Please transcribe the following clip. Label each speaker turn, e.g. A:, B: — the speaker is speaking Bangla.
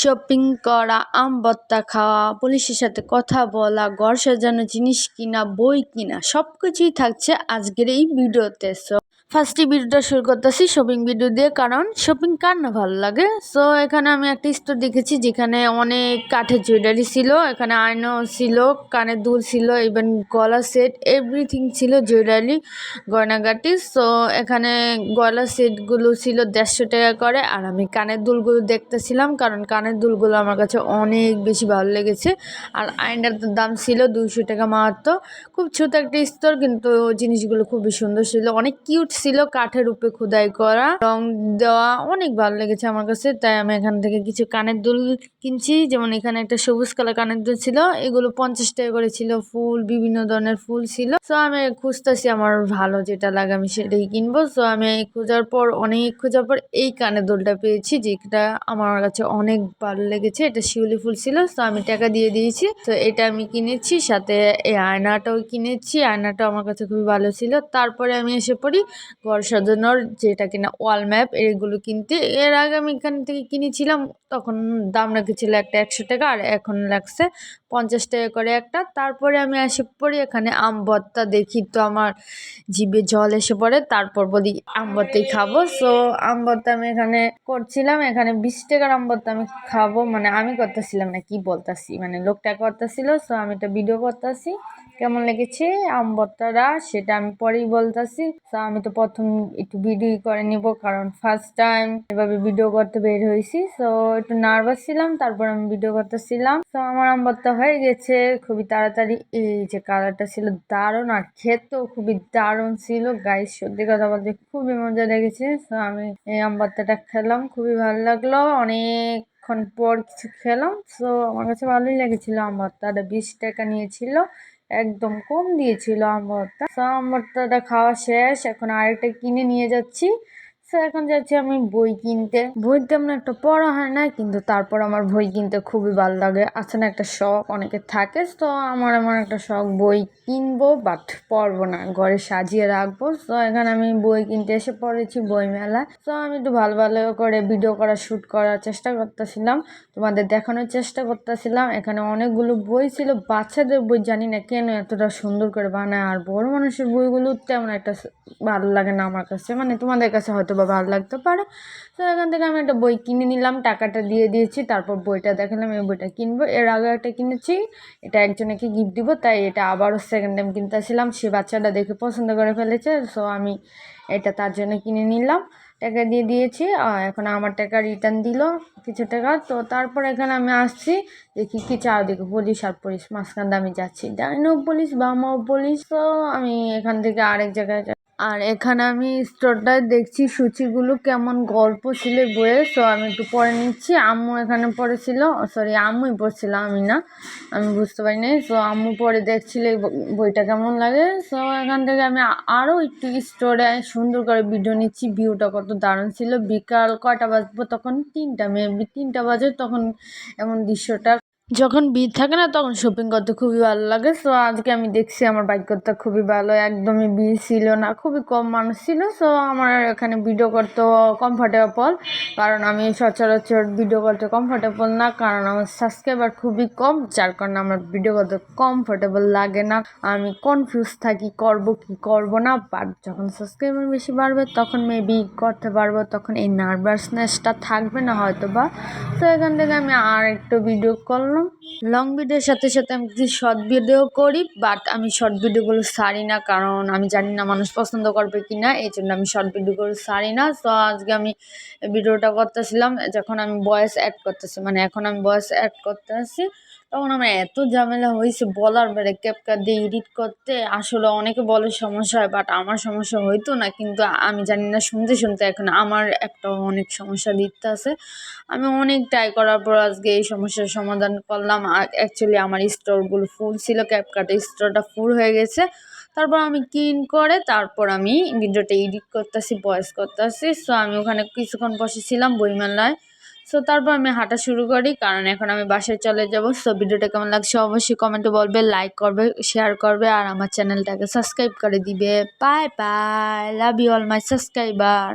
A: শপিং করা, আম ভর্তা খাওয়া, পুলিশের সাথে কথা বলা, ঘর সাজানো জিনিস কিনা, বই কিনা সবকিছুই থাকছে আজকের এই ভিডিওতে। সো ফার্স্টে ভিডিওটা শুরু করতেছি শপিং ভিডিও দিয়ে, কারণ শপিং কার না ভালো লাগে। সো এখানে আমি একটা স্টোর দেখেছি যেখানে অনেক কাঠের জুয়েলারি ছিল, এখানে আয়না ছিল, কানের দুল ছিল, ইভেন গলা সেট, এভরিথিং ছিল, জুয়েলারি গয়নাগাটি। সো এখানে গলা সেটগুলো ছিল 150 টাকা করে, আর আমি কানের দুলগুলো দেখতেছিলাম কারণ কানের দুলগুলো আমার কাছে অনেক বেশি ভালো লেগেছে। আর আয়নার দাম ছিল 200 টাকা মাত্র। খুব ছোট একটা স্টোর, কিন্তু জিনিসগুলো খুবই সুন্দর ছিল, অনেক কিউট ছিল, কাঠের উপরে খোদাই করা, রং দেওয়া, অনেক ভালো লেগেছে আমার কাছে। তাই আমি এখান থেকে কিছু কানের দুল কিনছি। যেমন এখানে একটা সবুজ কালার কানের দুল ছিল, এগুলো 50 টাকা করে ছিল, ফুল বিভিন্ন ধরনের ফুল ছিল। সো আমি খুঁজতেছি আমার ভালো যেটা লাগে আমি সেটাই কিনবো। সো আমি খোঁজার পর এই কানের দুলটা পেয়েছি, যেটা আমার কাছে অনেক ভালো লেগেছে। এটা শিউলি ফুল ছিল। সো আমি টাকা দিয়ে দিয়েছি। তো এটা আমি কিনেছি, সাথে এই আয়নাটাও কিনেছি। আয়নাটা আমার কাছে খুবই ভালো ছিল। তারপরে আমি এসে পড়ি ঘর সাজানোর, যেটা কিনা ওয়াল ম্যাপ, এগুলো কিনতে। এর আগে আমি এখান থেকে কিনেছিলাম, তখন দাম রেখেছিল একটা 100 টাকা, আর এখন লাগছে 50 টাকা করে একটা। তারপরে আমি এসে পড়ি এখানে আম ভর্তা, দেখি তো আমার জিভে জল এসে পড়ে। তারপর বলি আম ভর্তাই খাবো। সো আম ভর্তা আমি এখানে করছিলাম, এখানে 20 টাকার আম ভর্তা আমি খাবো, মানে আমি করতেছিলাম না, কি বলতাছি, মানে লোকটা করতেছিল। সো আমি এটা ভিডিও করতেছি, কেমন লেগেছে আম ভর্তাটা সেটা আমি পরেই বলতেছি। তো আমি তো প্রথম একটু ভিডিও করে নিব, কারণ ফার্স্ট টাইম এভাবে ভিডিও করতে বের হয়েছি। সো একটু নার্ভাস ছিলাম, তারপর আমি ভিডিও করতেছিলাম। তো আমার আম ভর্তা হয়ে গেছে খুবই তাড়াতাড়ি। এই যে কালারটা ছিল দারুণ, আর খেতেও খুবই দারুণ ছিল গাইস, সত্যি কথা বলতে খুবই মজা লেগেছে। তো আমি এই আম ভর্তাটা খেলাম, খুবই ভালো লাগলো, অনেকক্ষণ পর কিছু খেলাম। সো আমার কাছে ভালোই লেগেছিল। আম ভর্তাটা 20 টাকা নিয়েছিল, একদম কম দিয়েছিল আম ভর্তা। তো আম ভর্তাটা খাওয়া শেষ, এখন আরেকটা কিনে নিয়ে যাচ্ছি। তো এখন যাচ্ছি আমি বই কিনতে। বই তেমন একটা পড়া হয় না, কিন্তু তারপর আমার বই কিনতে খুবই ভালো লাগে। আছে না একটা শখ অনেকের থাকে, তো আমার এমন একটা শখ, বই কিনবো বাট পড়বো না, ঘরে সাজিয়ে রাখবো। তো এখানে আমি বই কিনতে এসে পড়েছি বই মেলা। তো আমি একটু ভালো ভালো করে ভিডিও করা, শ্যুট করার চেষ্টা করতেছিলাম, তোমাদের দেখানোর চেষ্টা করতেছিলাম। এখানে অনেকগুলো বই ছিল, বাচ্চাদের বই, জানি না কেন এতটা সুন্দর করে বানায়, আর বড় মানুষের বইগুলো তেমন একটা ভালো লাগে না আমার কাছে, মানে তোমাদের কাছে হয়তো বা ভালো লাগতে পারে। তো এখান থেকে আমি একটা বই কিনে নিলাম, টাকাটা দিয়ে দিয়েছি, তারপর বইটা দেখালাম এই বইটা কিনবো। এর আগে একটা কিনেছি, এটা একজনকে গিফট দিব, তাই এটা আবারও সেকেন্ড টাইম কিনতেছিলাম। সে বাচ্চাটা দেখে পছন্দ করে ফেলেছে, সো আমি এটা তার জন্য কিনে নিলাম, টাকা দিয়ে দিয়েছি। এখন আমার টাকা রিটার্ন দিল কিছু টাকা। তো তারপর এখানে আমি আসছি, দেখি কি চারদিকে পুলিশ আর পুলিশ, মাঝখান আমি যাচ্ছি, ডাইনো পুলিশ বামও পুলিশ। তো আমি এখান থেকে আরেক জায়গায়, আর এখানে আমি স্টোরটায় দেখছি সূচিগুলো কেমন গল্প ছিল বইয়ে। সো আমি একটু পড়ে নিচ্ছি। আম্মু এখানে পড়েছিল, সরি আম্মুই পড়ছিল, আমি না, আমি বুঝতে পারিনি। সো আম্মু পড়ে দেখছিল বইটা কেমন লাগে। সো এখান থেকে আমি আরও একটু স্টোরে সুন্দর করে ভিডিও নিচ্ছি। ভিউটা কত দারুণ ছিল। বিকাল কয়টা বাজবো তখন, 3টা, মেবি 3টা বাজে তখন। এমন দৃশ্যটা যখন ভিড় থাকে না, তখন শপিং করতে খুবই ভালো লাগে। সো আজকে আমি দেখছি আমার ভাগ্যটা খুবই ভালো, একদমই ভিড় ছিল না, খুবই কম মানুষ ছিল। সো আমার এখানে ভিডিও করতে কমফোর্টেবল, কারণ আমি সচরাচর ভিডিও করতে কমফোর্টেবল না, কারণ আমার সাবস্ক্রাইবার খুবই কম, যার কারণে আমার ভিডিও করতে কমফোর্টেবল লাগে না। আমি কনফিউজ থাকি করব কি করব না, বাট যখন সাবস্ক্রাইবার বেশি বাড়বে তখন মেবি করতে পারবো, তখন এই নার্ভাসনেসটা থাকবে না হয়তো বা। তো এখান থেকে আমি আর একটু ভিডিও করলাম। লং ভিডিওর সাথে সাথে আমি কিছু শর্ট ভিডিও করি, বাট আমি শর্ট ভিডিওগুলো ছাড়ি না, কারণ আমি জানি না মানুষ পছন্দ করবে কি না, এই জন্য আমি শর্ট ভিডিওগুলো ছাড়ি না। তো আজকে আমি ভিডিওটা করতেছিলাম, যখন আমি ভয়েস অ্যাড করতেছি, মানে এখন আমি ভয়েস অ্যাড করতে আসি, তখন আমার এত ঝামেলা হয়েছে বলার বেড়ে, ক্যাপকাট দিয়ে এডিট করতে। আসলে অনেকে বলে সমস্যা হয়, বাট আমার সমস্যা হইতো না, কিন্তু আমি জানি না, শুনতে শুনতে এখন আমার একটা অনেক সমস্যা দিতে আছে। আমি অনেক ট্রাই করার পর আজকে এই সমস্যার সমাধান করলাম। অ্যাকচুয়ালি আমার স্টোরগুলো ফুল ছিল, ক্যাপকাটের স্টোরটা ফুল হয়ে গেছে। তারপর আমি তারপর আমি ভিডিওটা এডিট করতেছি, ভয়েস করতেছি। সো আমি ওখানে কিছুক্ষণ বসেছিলাম বইমেলায়। সো তারপর আমি হাঁটা শুরু করি, কারণ এখন আমি বাসায় চলে যাব। সো ভিডিওটা কেমন লাগছে অবশ্যই কমেন্টে বলবে, লাইক করবে, শেয়ার করবে, আর আমার চ্যানেলটাকে সাবস্ক্রাইব করে দিবে। Bye bye, love you all my subscriber.